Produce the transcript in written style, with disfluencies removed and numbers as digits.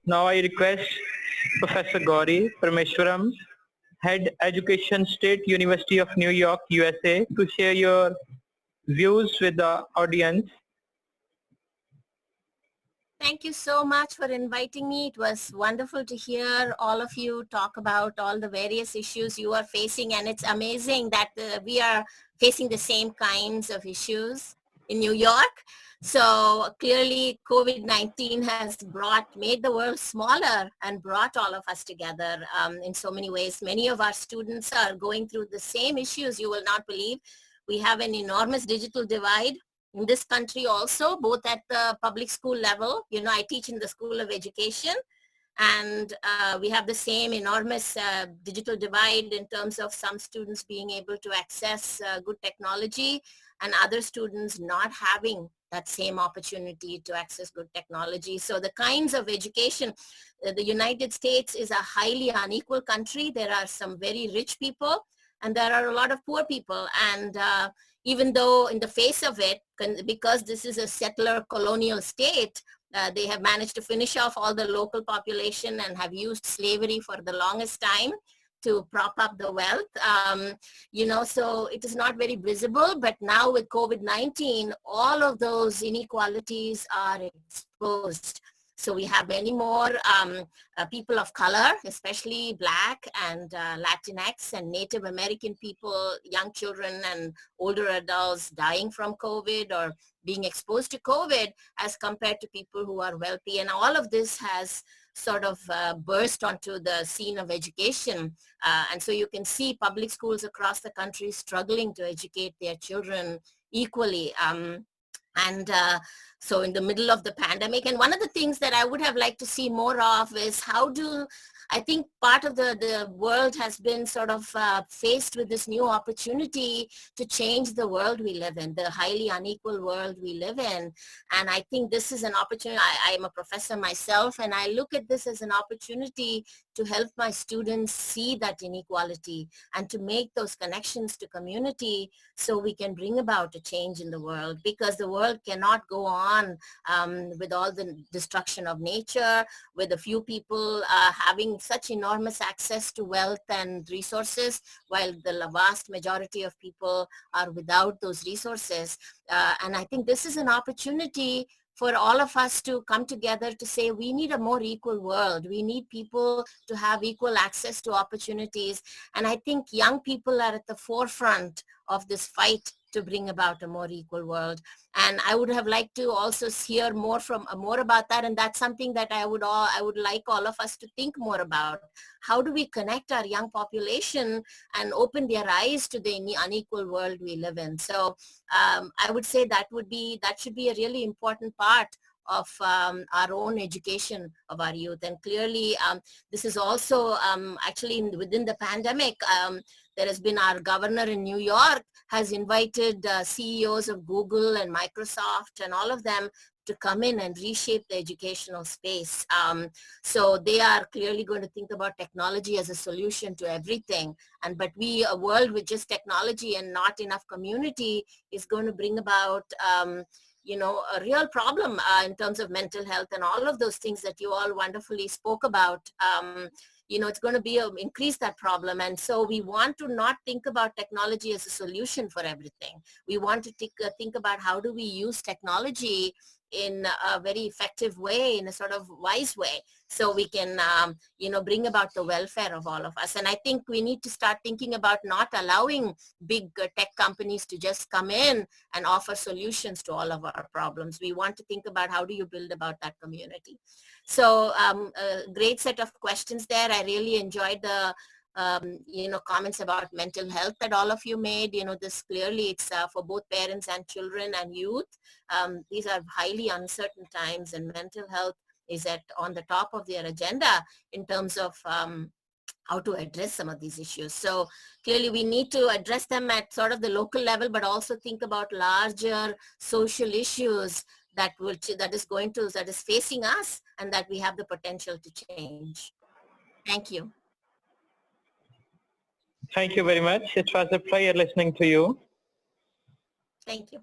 Now I request Professor Gowri Parameswaran, Head Education, State University of New York, USA, to share your views with the audience. Thank you so much for inviting me. It was wonderful to hear all of you talk about all the various issues you are facing, and it's amazing that we are facing the same kinds of issues in New York. So clearly COVID-19 has made the world smaller and brought all of us together in so many ways. Many of our students are going through the same issues you will not believe. We have an enormous digital divide in this country also, both at the public school level. You know, I teach in the School of Education, and we have the same enormous digital divide in terms of some students being able to access good technology and other students not having that same opportunity to access good technology. So the kinds of education, the United States is a highly unequal country. There are some very rich people and there are a lot of poor people, and even though in the face of it, because this is a settler colonial state, they have managed to finish off all the local population and have used slavery for the longest time to prop up the wealth. You know, so it is not very visible, but now with COVID-19, all of those inequalities are exposed. So we have many more people of color, especially Black and Latinx and Native American people, young children and older adults dying from COVID or being exposed to COVID as compared to people who are wealthy. And all of this has sort of burst onto the scene of education. And so you can see public schools across the country struggling to educate their children equally. So in the middle of the pandemic, and one of the things that I would have liked to see more of is I think part of the world has been sort of faced with this new opportunity to change the world we live in, the highly unequal world we live in. And I think this is an opportunity. I am a professor myself, and I look at this as an opportunity to help my students see that inequality and to make those connections to community so we can bring about a change in the world, because the world cannot go on with all the destruction of nature, with a few people having such enormous access to wealth and resources, while the vast majority of people are without those resources. And I think this is an opportunity for all of us to come together to say we need a more equal world. We need people to have equal access to opportunities. And I think young people are at the forefront of this fight to bring about a more equal world. And I would have liked to also hear more about that. And that's something that I would like all of us to think more about. How do we connect our young population and open their eyes to the unequal world we live in? So I would say that should be a really important part of our own education of our youth. And clearly this is also actually within the pandemic, there has been our governor in New York has invited CEOs of Google and Microsoft and all of them to come in and reshape the educational space. So they are clearly going to think about technology as a solution to everything. But a world with just technology and not enough community is going to bring about a real problem in terms of mental health and all of those things that you all wonderfully spoke about. It's going to increase that problem. And so we want to not think about technology as a solution for everything. We want to think about how do we use technology in a very effective way, in a sort of wise way, so we can, bring about the welfare of all of us. And I think we need to start thinking about not allowing big tech companies to just come in and offer solutions to all of our problems. We want to think about how do you build about that community. So a great set of questions there. I really enjoyed the comments about mental health that all of you made. This clearly it's for both parents and children and youth. These are highly uncertain times, and mental health is on the top of their agenda in terms of how to address some of these issues. So clearly we need to address them at sort of the local level, but also think about larger social issues that is facing us and that we have the potential to change. Thank you. Thank you very much. It was a pleasure listening to you. Thank you.